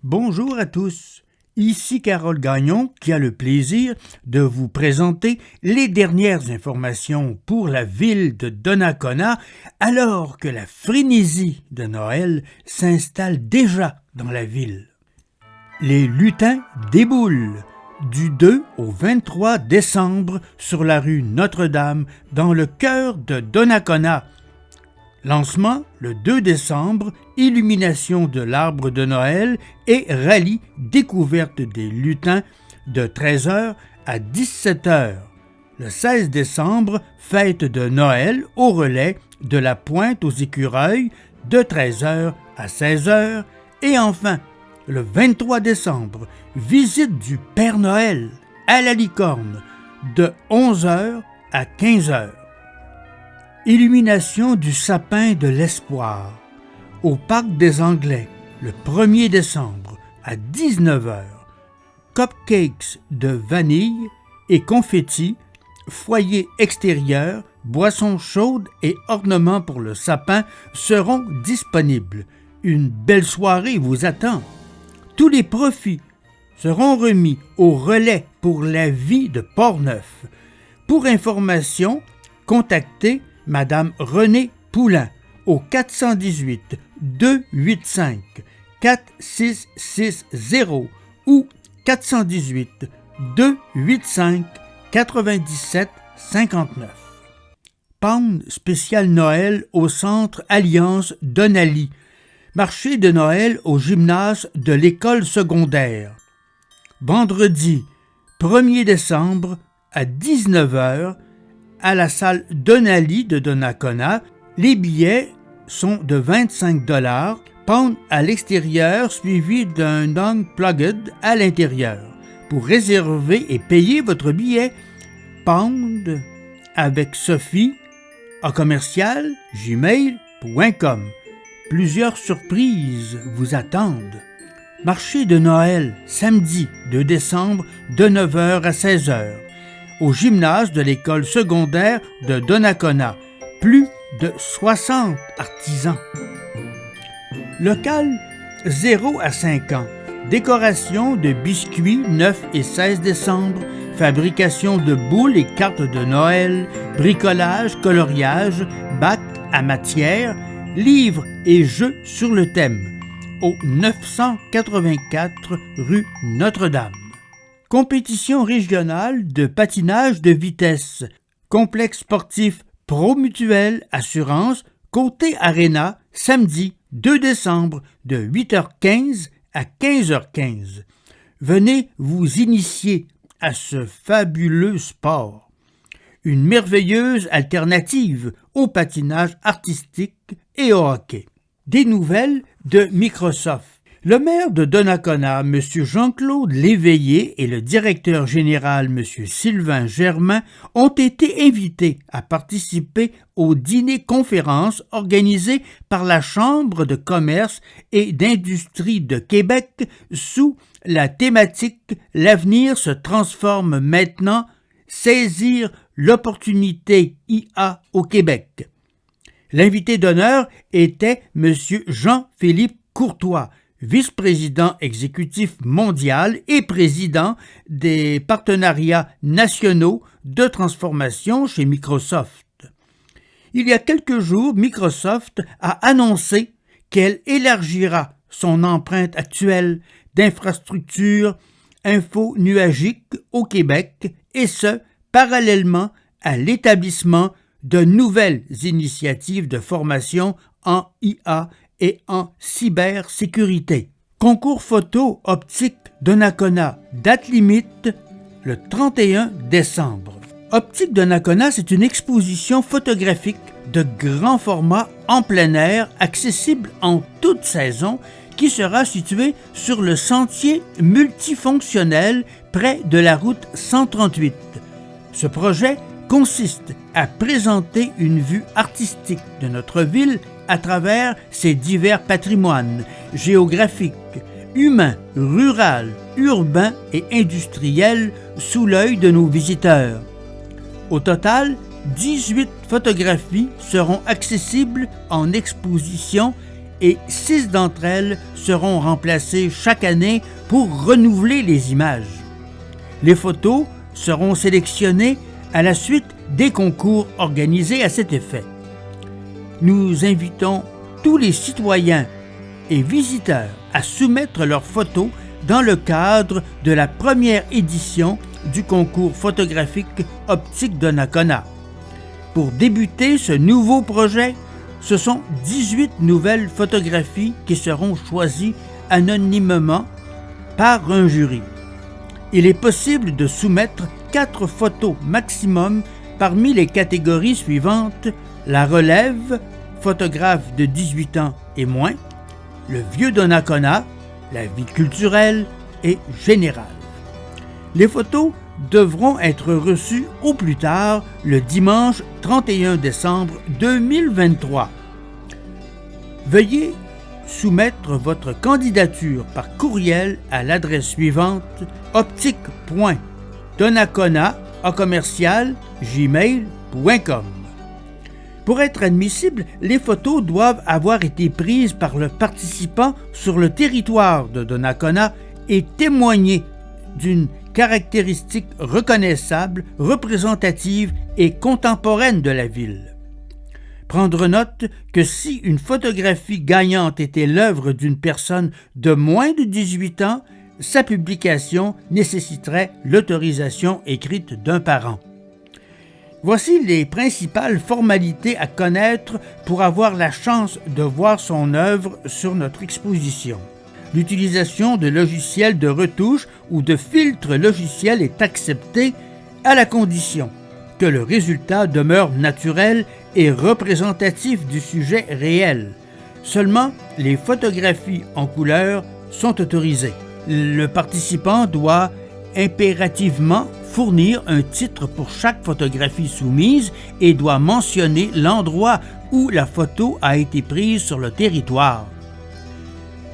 Bonjour à tous, ici Carole Gagnon qui a le plaisir de vous présenter les dernières informations pour la ville de Donnacona alors que la frénésie de Noël s'installe déjà dans la ville. Les lutins déboulent du 2 au 23 décembre sur la rue Notre-Dame dans le cœur de Donnacona. Lancement le 2 décembre, illumination de l'arbre de Noël et rallye découverte des lutins de 13h à 17h. Le 16 décembre, fête de Noël au relais de la Pointe aux Écureuils de 13h à 16h. Et enfin, le 23 décembre, visite du Père Noël à la Licorne de 11h à 15h. Illumination du sapin de l'Espoir au Parc des Anglais le 1er décembre à 19h. Cupcakes de vanille et confettis, foyer extérieur, boissons chaudes et ornements pour le sapin seront disponibles. Une belle soirée vous attend. Tous les profits seront remis au relais pour la vie de Portneuf. Pour information, contactez Madame Renée Poulain au 418 285 4660 ou 418 285 97 59. Pound spécial Noël au Centre Alliance Donali. Marché de Noël au gymnase de l'école secondaire. Vendredi 1er décembre à 19h à la salle Donali de Donnacona. Les billets sont de 25 $, pound à l'extérieur suivi d'un unplugged à l'intérieur. Pour réserver et payer votre billet, pound avec Sophie à commercial@gmail.com. Plusieurs surprises vous attendent. Marché de Noël, samedi 2 décembre de 9h à 16h. Au gymnase de l'école secondaire de Donnacona. Plus de 60 artisans. Local 0 à 5 ans. Décoration de biscuits 9 et 16 décembre. Fabrication de boules et cartes de Noël. Bricolage, coloriage, bac à matière. Livres et jeux sur le thème. Au 984 rue Notre-Dame. Compétition régionale de patinage de vitesse. Complexe sportif Promutuelle Assurance, Côté Arena, samedi 2 décembre de 8h15 à 15h15. Venez vous initier à ce fabuleux sport. Une merveilleuse alternative au patinage artistique et au hockey. Des nouvelles de Microsoft. Le maire de Donnacona, M. Jean-Claude Léveillé, et le directeur général, M. Sylvain Germain, ont été invités à participer au dîner-conférence organisé par la Chambre de commerce et d'industrie de Québec sous la thématique « L'avenir se transforme maintenant, saisir l'opportunité IA au Québec ». L'invité d'honneur était M. Jean-Philippe Courtois, vice-président exécutif mondial et président des partenariats nationaux de transformation chez Microsoft. Il y a quelques jours, Microsoft a annoncé qu'elle élargira son empreinte actuelle d'infrastructures info-nuagiques au Québec, et ce, parallèlement à l'établissement de nouvelles initiatives de formation en IA et en cybersécurité. Concours photo optique Donnacona, date limite le 31 décembre. Optique Donnacona, c'est une exposition photographique de grand format en plein air, accessible en toute saison, qui sera située sur le sentier multifonctionnel près de la route 138. Ce projet consiste à présenter une vue artistique de notre ville à travers ses divers patrimoines géographiques, humains, rural, urbains et industriels sous l'œil de nos visiteurs. Au total, 18 photographies seront accessibles en exposition et 6 d'entre elles seront remplacées chaque année pour renouveler les images. Les photos seront sélectionnées à la suite des concours organisés à cet effet. Nous invitons tous les citoyens et visiteurs à soumettre leurs photos dans le cadre de la première édition du concours photographique Optique Donnacona. Pour débuter ce nouveau projet, ce sont 18 nouvelles photographies qui seront choisies anonymement par un jury. Il est possible de soumettre 4 photos maximum parmi les catégories suivantes: la relève, photographe de 18 ans et moins, le vieux Donnacona, la vie culturelle et générale. Les photos devront être reçues au plus tard le dimanche 31 décembre 2023. Veuillez soumettre votre candidature par courriel à l'adresse suivante: optique.donnacona@gmail.com. Pour être admissibles, les photos doivent avoir été prises par le participant sur le territoire de Donnacona et témoigner d'une caractéristique reconnaissable, représentative et contemporaine de la ville. Prendre note que si une photographie gagnante était l'œuvre d'une personne de moins de 18 ans, sa publication nécessiterait l'autorisation écrite d'un parent. Voici les principales formalités à connaître pour avoir la chance de voir son œuvre sur notre exposition. L'utilisation de logiciels de retouche ou de filtres logiciels est acceptée à la condition que le résultat demeure naturel et représentatif du sujet réel. Seulement, les photographies en couleur sont autorisées. Le participant doit impérativement fournir un titre pour chaque photographie soumise et doit mentionner l'endroit où la photo a été prise sur le territoire.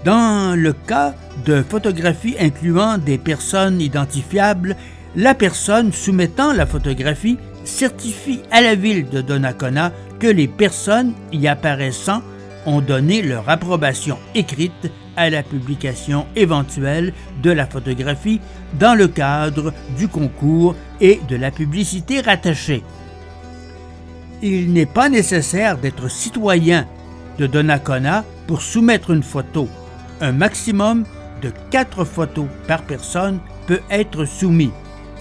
Dans le cas de photographies incluant des personnes identifiables, la personne soumettant la photographie certifie à la ville de Donnacona que les personnes y apparaissant ont donné leur approbation écrite à la publication éventuelle de la photographie dans le cadre du concours et de la publicité rattachée. Il n'est pas nécessaire d'être citoyen de Donnacona pour soumettre une photo. Un maximum de 4 photos par personne peut être soumis.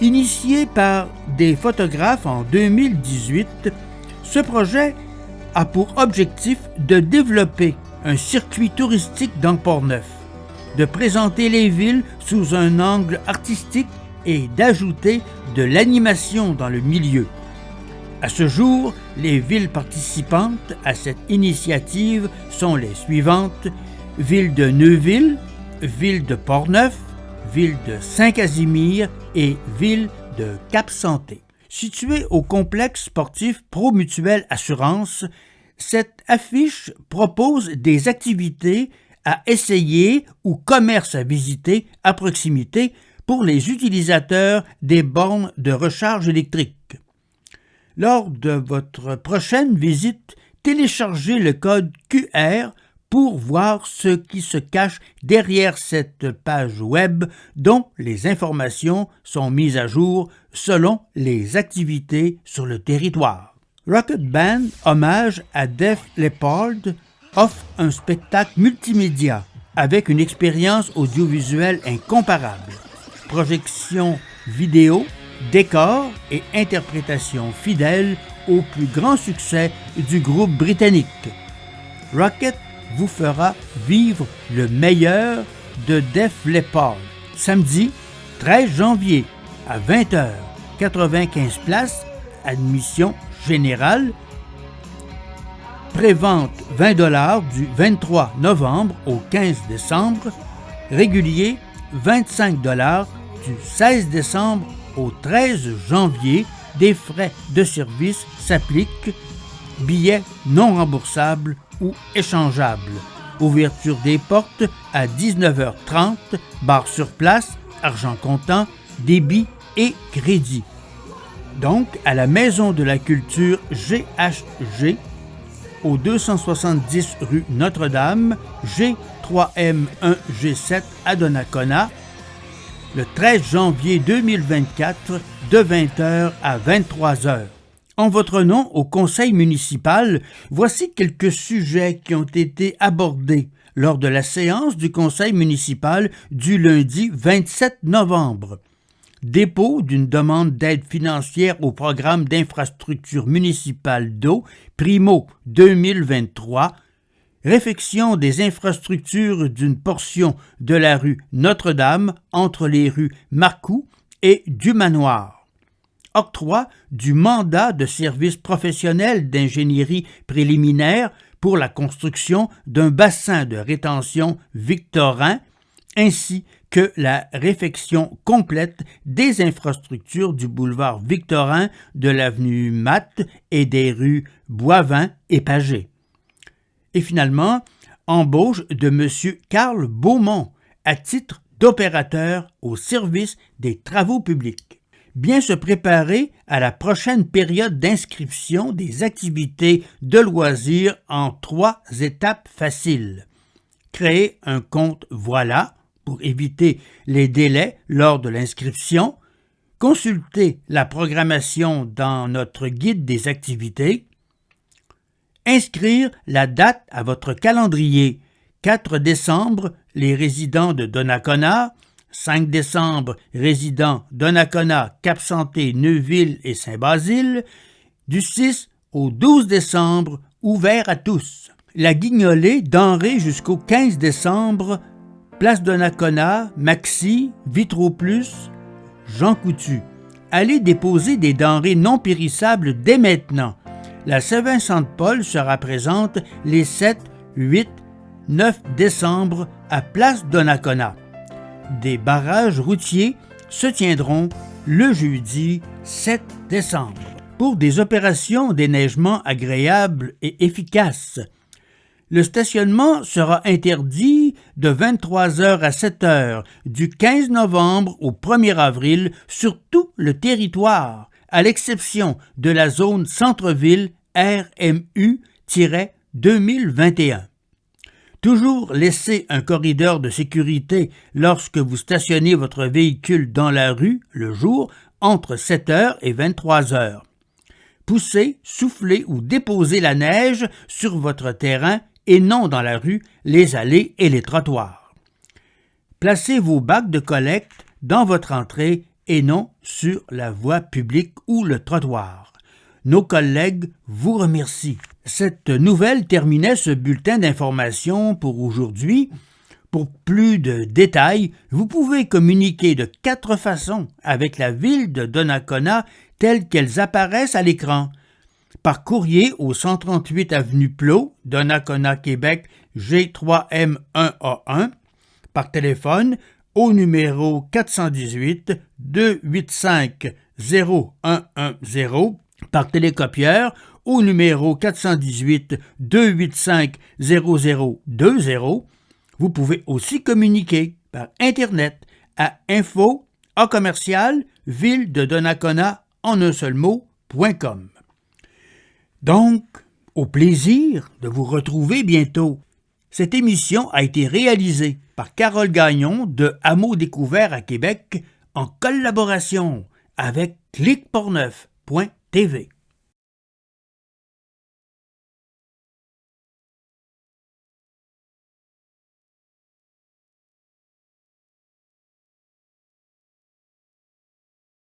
Initié par des photographes en 2018, ce projet a pour objectif de développer un circuit touristique dans Port-Neuf, de présenter les villes sous un angle artistique et d'ajouter de l'animation dans le milieu. À ce jour, les villes participantes à cette initiative sont les suivantes: ville de Neuville, ville de Port-Neuf, ville de Saint-Casimir et ville de Cap-Santé. Située au complexe sportif Promutuelle Assurance, cette affiche propose des activités à essayer ou commerces à visiter à proximité pour les utilisateurs des bornes de recharge électrique. Lors de votre prochaine visite, téléchargez le code QR pour voir ce qui se cache derrière cette page web dont les informations sont mises à jour selon les activités sur le territoire. Rocket Band, hommage à Def Leppard, offre un spectacle multimédia avec une expérience audiovisuelle incomparable. Projection vidéo, décors et interprétation fidèle au plus grand succès du groupe britannique. Rocket vous fera vivre le meilleur de Def Leppard. Samedi 13 janvier à 20h, 95 places, admission générale. Prévente 20 $ du 23 novembre au 15 décembre. Régulier 25 $ du 16 décembre au 13 janvier. Des frais de service s'appliquent. Billets non remboursables ou échangeables. Ouverture des portes à 19h30, bar sur place, argent comptant, débit et crédit. Donc, à la Maison de la Culture GHG, au 270 rue Notre-Dame, G3M1G7 à Donnacona, le 13 janvier 2024 de 20h à 23h. En votre nom au conseil municipal, voici quelques sujets qui ont été abordés lors de la séance du conseil municipal du lundi 27 novembre. Dépôt d'une demande d'aide financière au programme d'infrastructure municipale d'eau Primo 2023, réfection des infrastructures d'une portion de la rue Notre-Dame entre les rues Marcoux et du Manoir. Octroi du mandat de service professionnel d'ingénierie préliminaire pour la construction d'un bassin de rétention victorin ainsi que la réfection complète des infrastructures du boulevard Victorin, de l'avenue Matte et des rues Boivin et Pagé. Et finalement, embauche de M. Carl Beaumont à titre d'opérateur au service des travaux publics. Bien se préparer à la prochaine période d'inscription des activités de loisirs en 3 étapes faciles. Créer un compte Voilà pour éviter les délais lors de l'inscription, consulter la programmation dans notre guide des activités, inscrire la date à votre calendrier. 4 décembre, les résidents de Donnacona, 5 décembre, résidents Donnacona, Cap-Santé, Neuville et Saint-Basile, du 6 au 12 décembre, ouvert à tous. La Guignolée, denrée jusqu'au 15 décembre, Place Donnacona, Maxi, Vitro-Plus, Jean Coutu. Allez déposer des denrées non périssables dès maintenant. La Saint-Vincent-de-Paul sera présente les 7, 8, 9 décembre à Place Donnacona. Des barrages routiers se tiendront le jeudi 7 décembre. Pour des opérations d'éneigement agréables et efficaces, le stationnement sera interdit de 23h à 7h du 15 novembre au 1er avril sur tout le territoire, à l'exception de la zone centre-ville RMU-2021. Toujours laisser un corridor de sécurité lorsque vous stationnez votre véhicule dans la rue le jour entre 7h et 23h. Pousser, souffler ou déposer la neige sur votre terrain et non dans la rue, les allées et les trottoirs. Placez vos bacs de collecte dans votre entrée et non sur la voie publique ou le trottoir. Nos collègues vous remercient. Cette nouvelle terminait ce bulletin d'information pour aujourd'hui. Pour plus de détails, vous pouvez communiquer de 4 façons avec la ville de Donnacona telles qu'elles apparaissent à l'écran. Par courrier au 138 avenue Plot, Donnacona, Québec, G3M1A1, par téléphone au numéro 418-285-0110, par télécopieur au numéro 418-285-0020. Vous pouvez aussi communiquer par Internet à info@ville-de-Donnacona en un seul mot.com. Donc, au plaisir de vous retrouver bientôt. Cette émission a été réalisée par Carole Gagnon de Hameaux Découverts à Québec en collaboration avec clicportneuf.tv.